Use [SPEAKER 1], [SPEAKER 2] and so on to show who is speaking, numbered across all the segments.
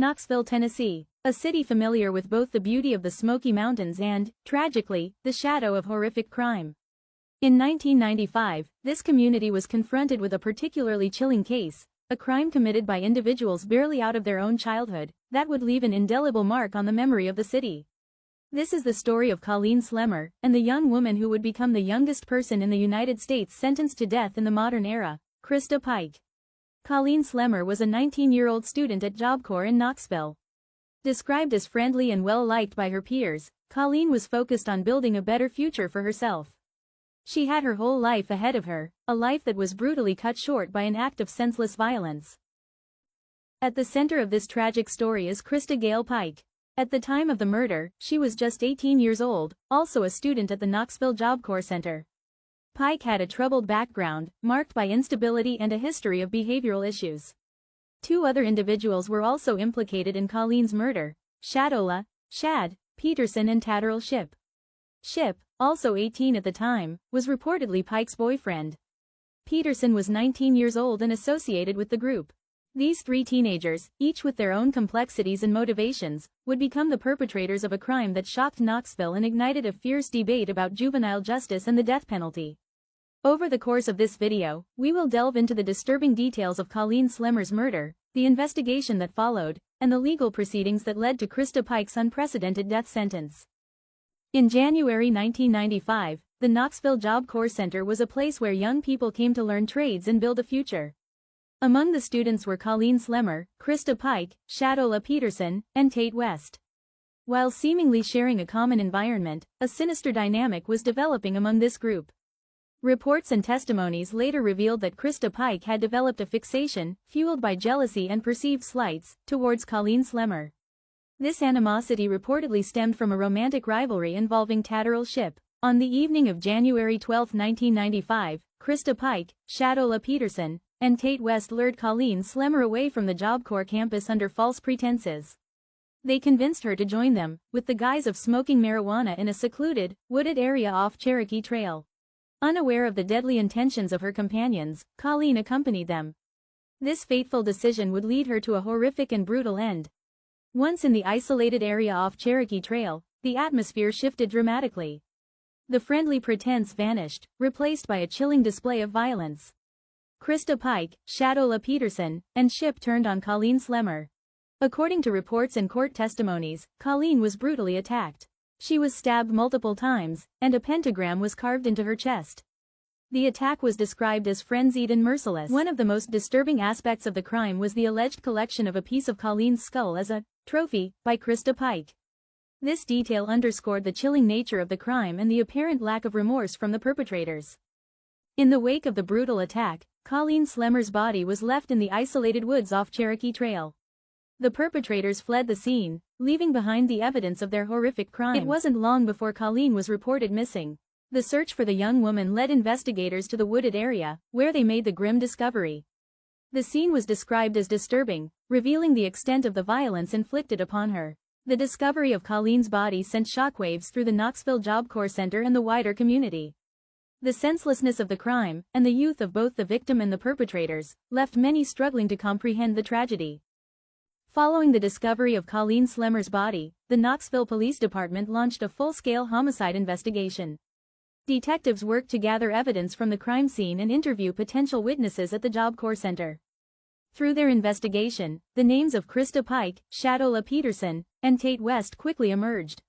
[SPEAKER 1] Knoxville, Tennessee, a city familiar with both the beauty of the Smoky Mountains and, tragically, the shadow of horrific crime. In 1995, this community was confronted with a particularly chilling case, a crime committed by individuals barely out of their own childhood, that would leave an indelible mark on the memory of the city. This is the story of Colleen Slemmer, and the young woman who would become the youngest person in the United States sentenced to death in the modern era, Christa Pike. Colleen Slemmer was a 19-year-old student at Job Corps in Knoxville. Described as friendly and well-liked by her peers, Colleen was focused on building a better future for herself. She had her whole life ahead of her, a life that was brutally cut short by an act of senseless violence. At the center of this tragic story is Christa Gale Pike. At the time of the murder, she was just 18 years old, also a student at the Knoxville Job Corps Center. Pike had a troubled background, marked by instability and a history of behavioral issues. Two other individuals were also implicated in Colleen's murder: Shad Peterson and Tatterall Shipp. Shipp, also 18 at the time, was reportedly Pike's boyfriend. Peterson was 19 years old and associated with the group. These three teenagers, each with their own complexities and motivations, would become the perpetrators of a crime that shocked Knoxville and ignited a fierce debate about juvenile justice and the death penalty. Over the course of this video, we will delve into the disturbing details of Colleen Slemmer's murder, the investigation that followed, and the legal proceedings that led to Christa Pike's unprecedented death sentence. In January 1995, the Knoxville Job Corps Center was a place where young people came to learn trades and build a future. Among the students were Colleen Slemmer, Christa Pike, Shad Peterson, and Tate West. While seemingly sharing a common environment, a sinister dynamic was developing among this group. Reports and testimonies later revealed that Christa Pike had developed a fixation, fueled by jealousy and perceived slights, towards Colleen Slemmer. This animosity reportedly stemmed from a romantic rivalry involving Tatterall Shipp. On the evening of January 12, 1995, Christa Pike, Shad Peterson, and Tate West lured Colleen Slemmer away from the Job Corps campus under false pretenses. They convinced her to join them, with the guise of smoking marijuana in a secluded, wooded area off Cherokee Trail. Unaware of the deadly intentions of her companions, Colleen accompanied them. This fateful decision would lead her to a horrific and brutal end. Once in the isolated area off Cherokee Trail, the atmosphere shifted dramatically. The friendly pretense vanished, replaced by a chilling display of violence. Christa Pike, Shad Peterson, and Shipp turned on Colleen Slemmer. According to reports and court testimonies, Colleen was brutally attacked. She was stabbed multiple times, and a pentagram was carved into her chest. The attack was described as frenzied and merciless. One of the most disturbing aspects of the crime was the alleged collection of a piece of Colleen's skull as a trophy by Christa Pike. This detail underscored the chilling nature of the crime and the apparent lack of remorse from the perpetrators. In the wake of the brutal attack, Colleen Slemmer's body was left in the isolated woods off Cherokee Trail. The perpetrators fled the scene, leaving behind the evidence of their horrific crime. It wasn't long before Colleen was reported missing. The search for the young woman led investigators to the wooded area, where they made the grim discovery. The scene was described as disturbing, revealing the extent of the violence inflicted upon her. The discovery of Colleen's body sent shockwaves through the Knoxville Job Corps Center and the wider community. The senselessness of the crime, and the youth of both the victim and the perpetrators, left many struggling to comprehend the tragedy. Following the discovery of Colleen Slemmer's body, the Knoxville Police Department launched a full-scale homicide investigation. Detectives worked to gather evidence from the crime scene and interview potential witnesses at the Job Corps Center. Through their investigation, the names of Christa Pike, Shad Peterson, and Tate West quickly emerged.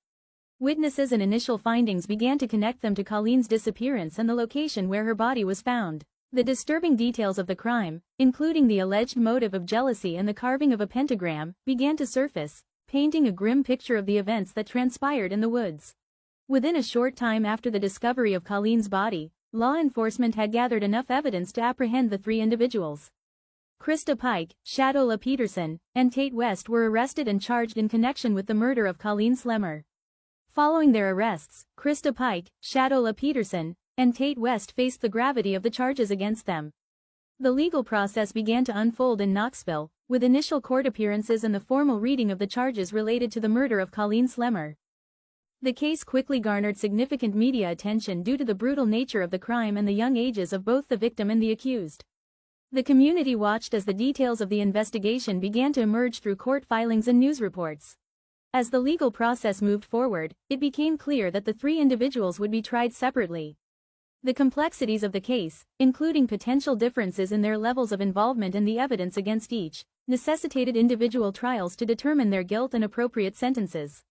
[SPEAKER 1] Witnesses and initial findings began to connect them to Colleen's disappearance and the location where her body was found. The disturbing details of the crime, including the alleged motive of jealousy and the carving of a pentagram, began to surface, painting a grim picture of the events that transpired in the woods. Within a short time after the discovery of Colleen's body, law enforcement had gathered enough evidence to apprehend the three individuals. Christa Pike, Shad Peterson, and Tate West were arrested and charged in connection with the murder of Colleen Slemmer. Following their arrests, Christa Pike, Shad Peterson, and Tate West faced the gravity of the charges against them. The legal process began to unfold in Knoxville, with initial court appearances and the formal reading of the charges related to the murder of Colleen Slemmer. The case quickly garnered significant media attention due to the brutal nature of the crime and the young ages of both the victim and the accused. The community watched as the details of the investigation began to emerge through court filings and news reports. As the legal process moved forward, it became clear that the three individuals would be tried separately. The complexities of the case, including potential differences in their levels of involvement and the evidence against each, necessitated individual trials to determine their guilt and appropriate sentences.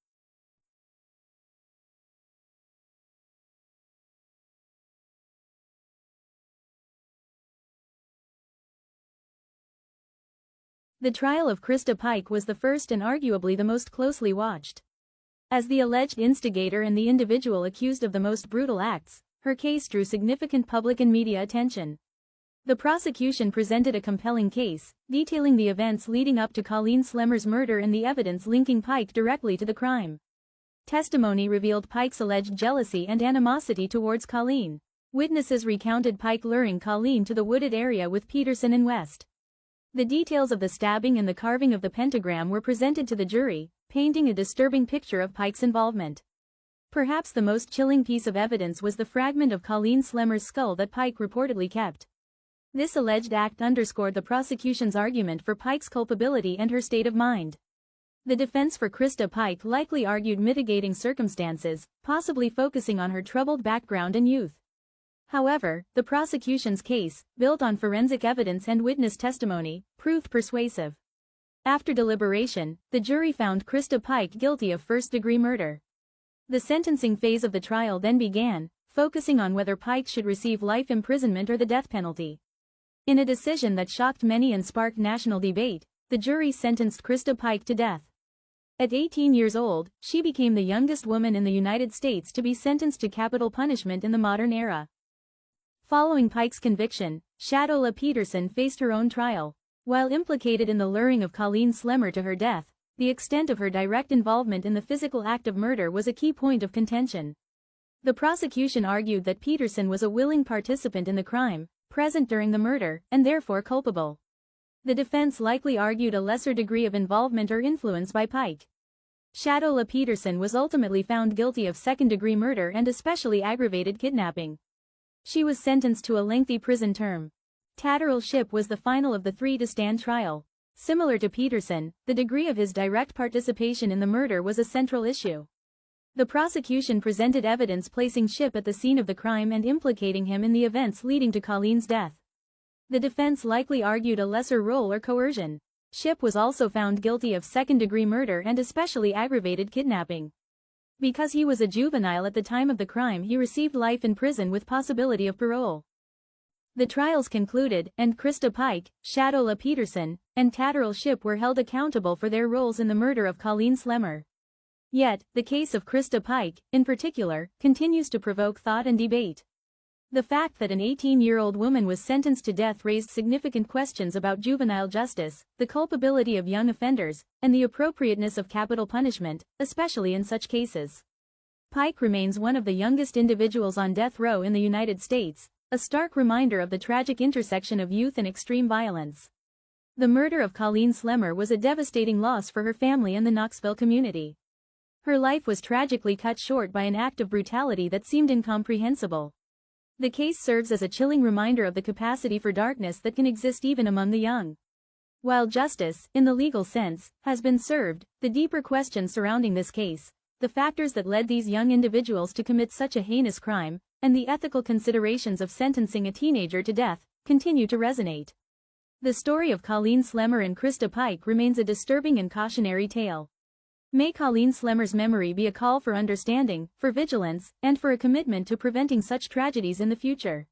[SPEAKER 1] The trial of Christa Pike was the first and arguably the most closely watched. As the alleged instigator and the individual accused of the most brutal acts, her case drew significant public and media attention. The prosecution presented a compelling case, detailing the events leading up to Colleen Slemmer's murder and the evidence linking Pike directly to the crime. Testimony revealed Pike's alleged jealousy and animosity towards Colleen. Witnesses recounted Pike luring Colleen to the wooded area with Peterson and West. The details of the stabbing and the carving of the pentagram were presented to the jury, painting a disturbing picture of Pike's involvement. Perhaps the most chilling piece of evidence was the fragment of Colleen Slemmer's skull that Pike reportedly kept. This alleged act underscored the prosecution's argument for Pike's culpability and her state of mind. The defense for Christa Pike likely argued mitigating circumstances, possibly focusing on her troubled background and youth. However, the prosecution's case, built on forensic evidence and witness testimony, proved persuasive. After deliberation, the jury found Christa Pike guilty of first-degree murder. The sentencing phase of the trial then began, focusing on whether Pike should receive life imprisonment or the death penalty. In a decision that shocked many and sparked national debate, the jury sentenced Christa Pike to death. At 18 years old, she became the youngest woman in the United States to be sentenced to capital punishment in the modern era. Following Pike's conviction, Shadola Peterson faced her own trial. While implicated in the luring of Colleen Slemmer to her death, the extent of her direct involvement in the physical act of murder was a key point of contention. The prosecution argued that Peterson was a willing participant in the crime, present during the murder, and therefore culpable. The defense likely argued a lesser degree of involvement or influence by Pike. Shadola Peterson was ultimately found guilty of second-degree murder and especially aggravated kidnapping. She was sentenced to a lengthy prison term. Tatterall Shipp was the final of the three to stand trial. Similar to Peterson, the degree of his direct participation in the murder was a central issue. The prosecution presented evidence placing Shipp at the scene of the crime and implicating him in the events leading to Colleen's death. The defense likely argued a lesser role or coercion. Shipp was also found guilty of second-degree murder and especially aggravated kidnapping. Because he was a juvenile at the time of the crime, he received life in prison with possibility of parole. The trials concluded, and Christa Pike, Shadola Peterson, and Tatterall Shipp were held accountable for their roles in the murder of Colleen Slemmer. Yet, the case of Christa Pike, in particular, continues to provoke thought and debate. The fact that an 18-year-old woman was sentenced to death raised significant questions about juvenile justice, the culpability of young offenders, and the appropriateness of capital punishment, especially in such cases. Pike remains one of the youngest individuals on death row in the United States, a stark reminder of the tragic intersection of youth and extreme violence. The murder of Colleen Slemmer was a devastating loss for her family and the Knoxville community. Her life was tragically cut short by an act of brutality that seemed incomprehensible. The case serves as a chilling reminder of the capacity for darkness that can exist even among the young. While justice, in the legal sense, has been served, the deeper questions surrounding this case, the factors that led these young individuals to commit such a heinous crime, and the ethical considerations of sentencing a teenager to death, continue to resonate. The story of Colleen Slemmer and Christa Pike remains a disturbing and cautionary tale. May Colleen Slemmer's memory be a call for understanding, for vigilance, and for a commitment to preventing such tragedies in the future.